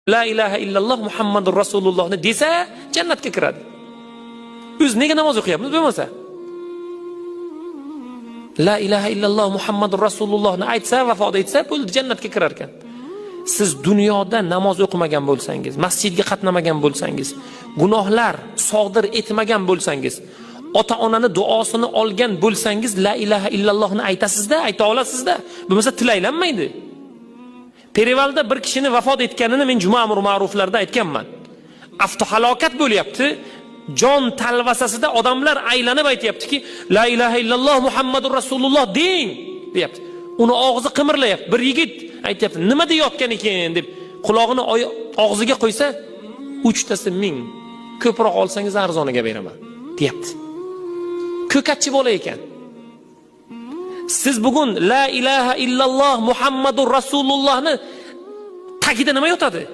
La ilaha illalloh Muhammadur Rasulullohni desa jannatga kiradi. Biz nega namoz o'qiyapmiz bo'lmasa? La ilaha illalloh Muhammadur Rasulullohni aytsa, vafot etsa, bo'ldi, jannatga kirar ekan. Siz dunyoda namoz o'qimagan bo'lsangiz, masjidga qatnamagan bo'lsangiz, gunohlar sodir etmagan bo'lsangiz, ota-onani duosini olgan bo'lsangiz, la ilaha illallohni aytasizda, ayta olasizda. Bo'lmasa tilaylanmaydi. Perivalda bir kishini vafot etganini men juma amr ma'ruflarda aytganman. Avtohalokat bo'lyapti. Jon talvasasida odamlar aylanib aytayaptiki, la ilaha illalloh Muhammadur Rasululloh deng, deyapti. Uni og'zi qimirlayapti. Bir yigit aytayapti, nima deyotgan ekan deb quloqini og'ziga qo'ysa, 3 tasi 1000. Ko'proq olsangiz arzoniga beraman, deyapti. Ko'katchi bola ekan. Siz bugun la ilaha illalloh Muhammadur Rasulullohni tagida nima yotadi?